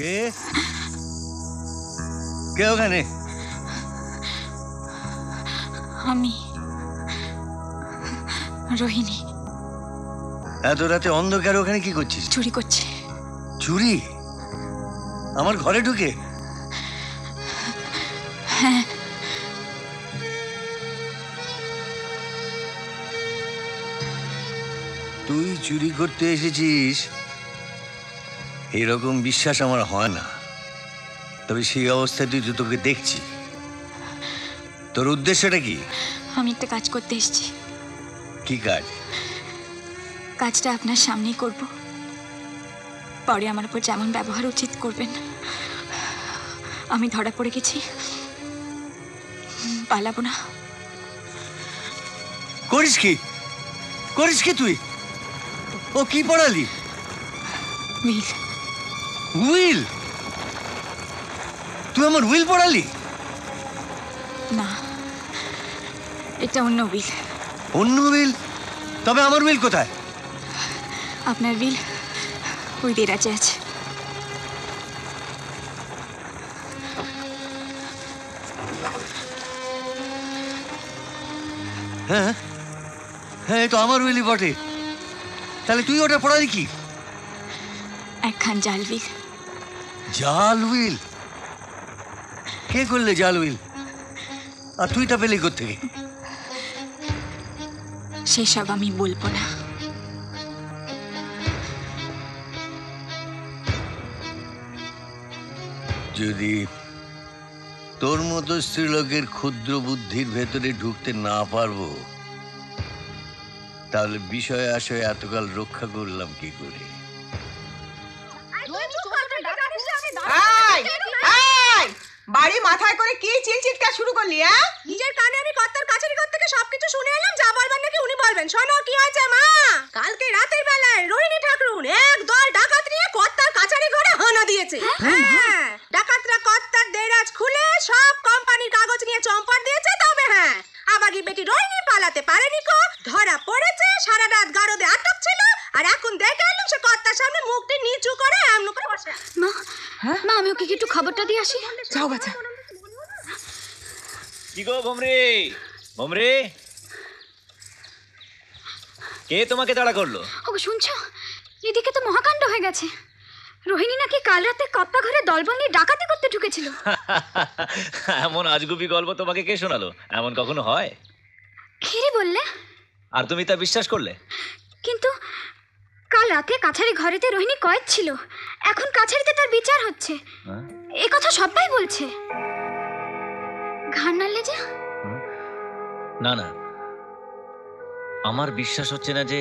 কে কে ওখানে? আমি রোহিণী। এত রাতে অন্ধকার ওখানে কি করছিস? চুরি করছি। চুরি? আমার ঘরে ঢুকে? হ্যাঁ। তুই চুরি করতে এসেছিস এরকম বিশ্বাস আমার হয় না। তবে সেই অবস্থায় তুই তো তোকে দেখছি। তোর উদ্দেশ্যটা কি? আমি একটা কাজ করতে এসেছি। কি কাজ? কাজটা আপনার সামনেই করব, পরে আমার উপর যেমন ব্যবহার উচিত করবেন। আমি ধরা পড়ে গেছি, পালাবো না। করিস কি? করিস কি তুই? ও কি পড়ালি? উইল। উইল? তুই আমার উইল পড়ালি? না, এটা অন্য উইল। অন্য উইল? তবে আমার উইল কোথায়? আপনার উইল ওই দেরাজে আছে। হ্যাঁ হ্যাঁ, তো আমার উইলই বটে। তাহলে তুই ওটা পড়ালি কি? একখান জাল উইল। জাল উইল? কে করলে জাল উইল? আর তুইটা পেলি কোত্থেকে? সেসব আমি বলবো না। যদি তোর মতো স্ত্রীলোকের ক্ষুদ্র বুদ্ধির ভেতরে ঢুকতে না পারবো, তাহলে বিষয় আশয় এতকাল রক্ষা করলাম কি করে? বাড়ি মাথায় করে কি চিৎকার শুরু করলি? নিজের কানে আমি কর্তার কাছারি ঘর থেকে সবকিছু শুনে এলাম। যা বলবেন নাকি উনি বলবেন। শোনো কি হয়েছে মা। কালকে রাতের বেলায় রোহিণী ঠাকুরুন এক দল ডাকাত নিয়ে কর্তার কাছারি ঘরে হানা দিয়েছে। হ্যাঁ, ডাকাতরা কর্তার দেরাজ খুলে সব কোম্পানির কাগজ নিয়ে চম্পট দিয়েছে। তবে হ্যাঁ, আবাগি বেটি রোহিণী পালাতে পারেনি কো, ধরা পড়েছে। সারা রাত গারদে আটক ছিল। আর এখন দেখে এলাম সে কর্তার সামনে মুখটি নিচু করে এমন করে বসে। মা, মা আমি ওকে একটু খবরটা দিয়ে আসি। যাও বাচ্চা। কি গো ভমরি? ভমরি, কে তোমাকে তাড়া করলো? ওগো শুনছো, এদিকে তো মহাকাণ্ড হয়ে গেছে। রোহিণী নাকি কাল রাতে কর্তা ঘরে দলবল নিয়ে ডাকাতি করতে ঢুকেছিল। এমন আজগুবি গল্প তোমাকে কে শোনালো? এমন কখনো হয়? খিরি বললে আর তুমি তা বিশ্বাস করলে? কিন্তু কাল রাতে কাছারি ঘরেতে রোহিণী কয়েদ ছিল। এখন কাছারিতে তার বিচার হচ্ছে। এ কথা সবাই বলছে। ঘাড় নাড়লে যে। না না, আমার বিশ্বাস হচ্ছে না যে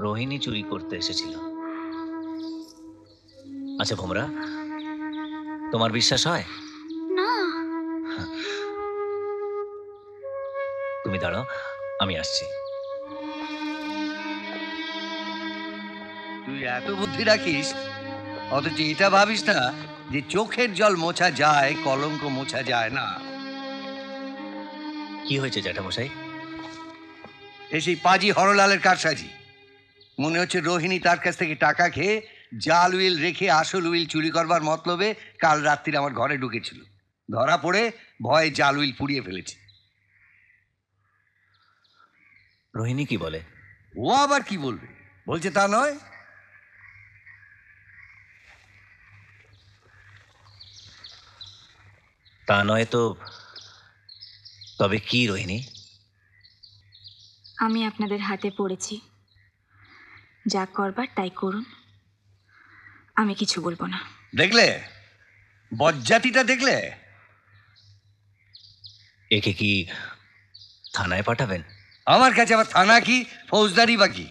রোহিণী চুরি করতে এসেছিল। আচ্ছা ভোমরা, তোমার বিশ্বাস হয়? না। তুমি দাঁড়াও, আমি আসছি। তুই এত বুদ্ধি রাখিস, অথচ এটা ভাবিস না যে চোখের জল মোছা যায়, কলঙ্ক মোছা যায় না। কি হয়েছে জ্যাঠামশাই? সেই পাজি হরলালের কারসাজি। মনে হচ্ছে রোহিণী তার কাছ থেকে টাকা খেয়ে জাল উইল রেখে আসল উইল চুরি করবার মতলবে কাল রাত্রিরে আমার ঘরে ঢুকেছিল। ধরা পড়ে ভয়ে জাল উইল পুড়িয়ে ফেলেছে। রোহিণী কি বলে? ও আবার কি বলবে? বলছে তা নয়। তা নয় তো তবে কি রোহিণী? আমি আপনাদের হাতে পড়েছি, যা করবার তাই করুন, আমি কিছু বলবো না। দেখলে বজ্জাতিটা? দেখলে? একে কি থানায় পাঠাবেন? আমার কাছে আবার থানা কি, ফৌজদারি বা কি?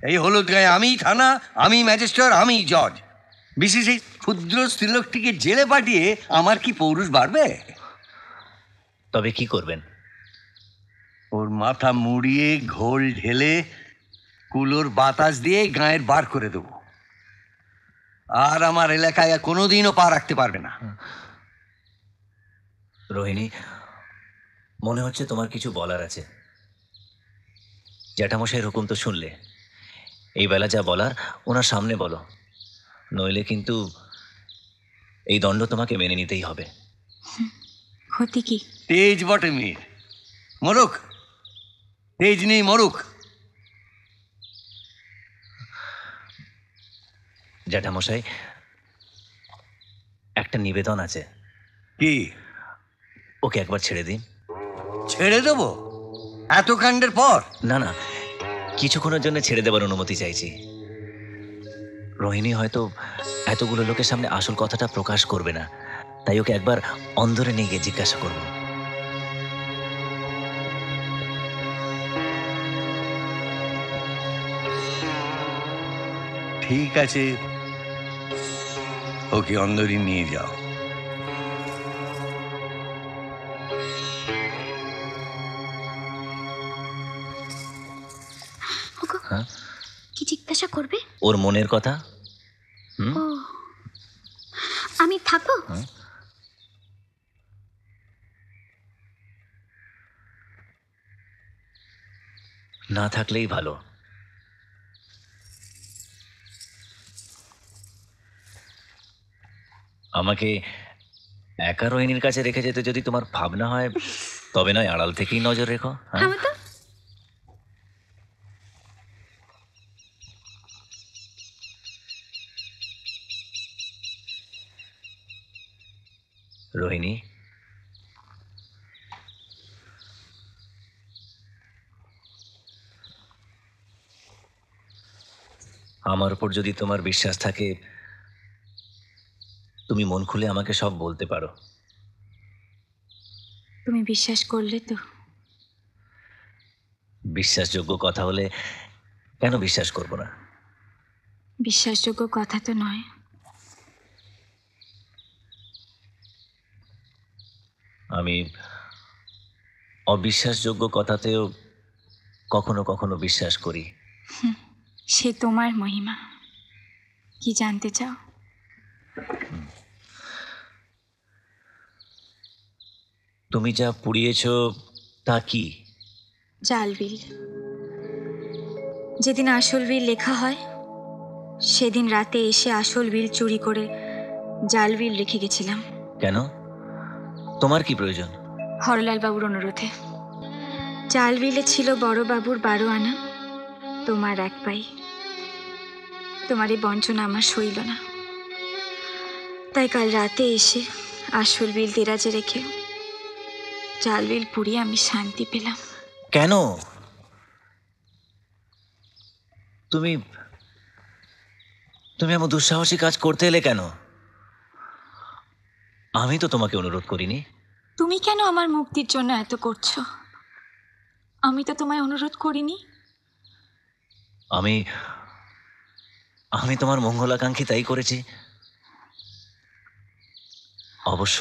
এই হলুদ গায়ে আমি থানা, আমি ম্যাজিস্ট্রেট, আমি জজ। বিশেষ এই ক্ষুদ্র স্ত্রীলোকটিকে জেলে পাঠিয়ে আমার কি পৌরুষ বাড়বে? তবে কি করবেন? ওর মাথা মুড়িয়ে ঘোল ঢেলে কুলোর বাতাস দিয়ে গায়ের বার করে দেবো। আর আমার এলাকায় কোনোদিনও পা রাখতে পারবে না। রোহিণী, মনে হচ্ছে তোমার কিছু বলার আছে। জ্যাঠামশাইয়ের হুকুম তো শুনলে। এই বেলা যা বলার ওনার সামনে বলো, নইলে কিন্তু এই দণ্ড তোমাকে মেনে নিতেই হবে। ক্ষতি কি? তেজ বটে মেয়ের, মরুক, তেজ নেই মরুক। জ্যাঠামশাই, একটা নিবেদন আছে। কি? ওকে একবার ছেড়ে দিন। ছেড়ে দেবো এত কাণ্ডের পর? না না, কিছুক্ষণের জন্য ছেড়ে দেবার অনুমতি চাইছি। রোহিণী হয়তো এতগুলো লোকের সামনে আসল কথাটা প্রকাশ করবে না, তাই ওকে একবার অন্দরে নিয়ে গিয়ে জিজ্ঞাসা করব। ঠিক আছে, ওকে অন্দরই নিয়ে যাও। হ্যাঁ, কি জিজ্ঞাসা করবে? ওর মনের কথা। ও, আমি থাকবো? হ্যাঁ। না থাকলেই ভালো। আমাকে একা রোহিণীর কাছে রেখে যেতে যদি তোমার ভাবনা হয়, তবে নয় আড়াল থেকেই নজর রেখো। হ্যাঁ, থামো তো। রোহিণী, আমার উপর যদি তোমার বিশ্বাস থাকে, তুমি মন খুলে আমাকে সব বলতে পারো। তুমি বিশ্বাস করলে তো? বিশ্বাসযোগ্য কথা হলে কেন বিশ্বাস করব না? বিশ্বাসযোগ্য কথা তো নয়। আমি অবিশ্বাসযোগ্য কথাতেও কখনো কখনো বিশ্বাস করি। সে তোমার মহিমা। কি জানতে চাও? তুমি যা পুড়িয়েছ তা কি? জাল বিল। যেদিন আসল বিল লেখা হয়, সেদিন রাতে এসে আসল বিল চুরি করে জাল বিল রেখে গেছিলাম। কেন? তোমার কি প্রয়োজন? হরলাল বাবুর অনুরোধে। জাল বিলে ছিল বড় বাবুর 12 আনা, তোমার 1 পাই। তোমার এই বঞ্চনা আমার সইল না, তাই কাল রাতে এসে আসল বিল দেরাজে রেখে জাল বিল পুড়িয়ে আমি শান্তি পেলাম। কেন? তুমি তুমি এমন দুঃসাহসী কাজ করতে এলে কেন? আমি তো তোমাকে অনুরোধ করিনি। তুমি কেন আমার মুক্তির জন্য এত করছো? আমি তো তোমায় অনুরোধ করিনি। আমি আমি তোমার মঙ্গলাকাঙ্ক্ষী, তাই করেছি। অবশ্য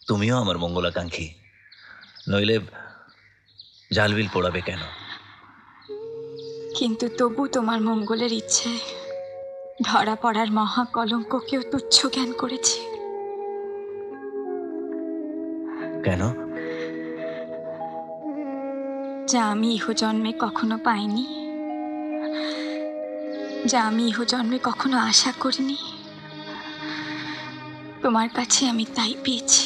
তুমিও আমার মঙ্গলাকাঙ্ক্ষী, নইলে জালবিল পোড়াবে কেন? কিন্তু তবু তোমার মঙ্গলের ইচ্ছে ধরা পড়ার মহা কলঙ্ককেও তুচ্ছ জ্ঞান করেছি। কেন? যা আমি ইহজন্মে কখনো পাইনি, যা আমি ইহজন্মে কখনো আশা করিনি, তোমার কাছে আমি তাই পেয়েছি।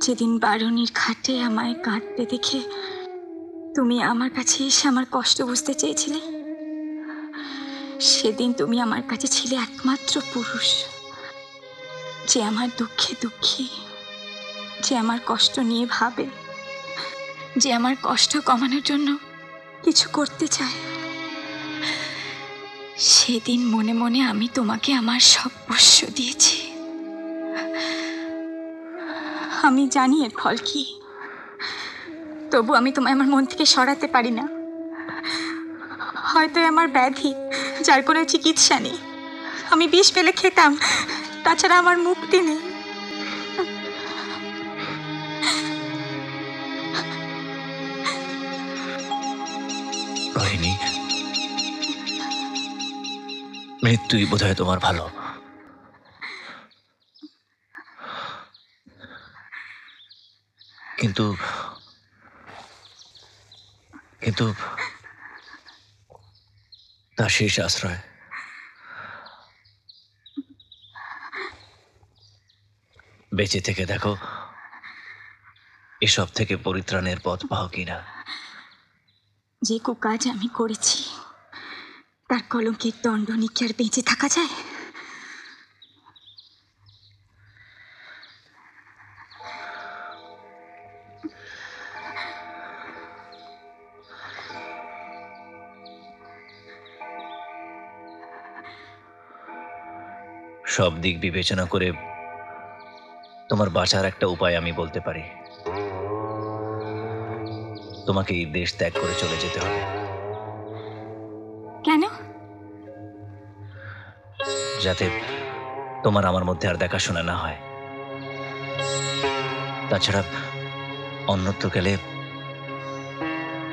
যেদিন বারুণীর খাটে আমায় কাঁদতে দেখে তুমি আমার কাছে এসে আমার কষ্ট বুঝতে চেয়েছিলে, সেদিন তুমি আমার কাছে ছিলে একমাত্র পুরুষ, যে আমার দুঃখে দুঃখী, যে আমার কষ্ট নিয়ে ভাবে, যে আমার কষ্ট কমানোর জন্য কিছু করতে চায়। সেদিন মনে মনে আমি তোমাকে আমার সর্বস্ব দিয়েছি। আমি জানি এর ফল কি, তবু আমি তোমায় আমার মন থেকে সরাতে পারি না। হয়তো আমার ব্যাধি, যার কোনো চিকিৎসা নেই। আমি বিষ পেলে খেতাম, তাছাড়া আমার মুক্তি নেই। রোহিণী, মৃত্যুই বোধহয় তোমার ভালো। কিন্তু কিন্তু তার শেষ আশ্রয় বেঁচে থেকে দেখো এসব থেকে পরিত্রাণের পথ পাও কিনা। যে কুকাজ আমি করেছি তার কলঙ্কের দণ্ড নিয়ে কি আর বেঁচে থাকা যায়? সব দিক বিবেচনা করে তোমার বাঁচার একটা উপায় আমি বলতে পারি। তোমাকে এই দেশ ত্যাগ করে চলে যেতে হবে। কেন? যাতে তোমার আমার মধ্যে আর দেখাশোনা না হয়। তাছাড়া অন্যত্র গেলে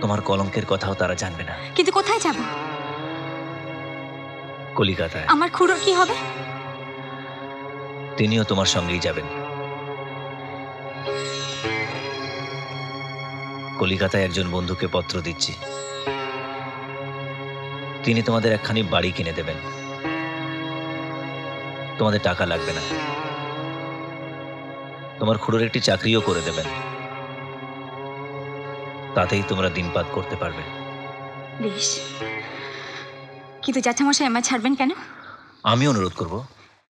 তোমার কলঙ্কের কথাও তারা জানবে না। কিন্তু কোথায় যাব? কলিকাতায়। আমার খুড়োর কি হবে? তিনিও তোমার সঙ্গেই যাবেন। কলিকাতায় একজন বন্ধুকে পত্র দিচ্ছি, তিনি তোমাদের একখানি বাড়ি কিনে দেবেন। তোমাদের টাকা লাগবে না। তোমার খুড়োর একটি চাকরিও করে দেবেন, তাতেই তোমরা দিনপাত করতে পারবে। বেশ, কিন্তু জ্যাঠামশাই আমায় ছাড়বেন কেন? আমি অনুরোধ করব।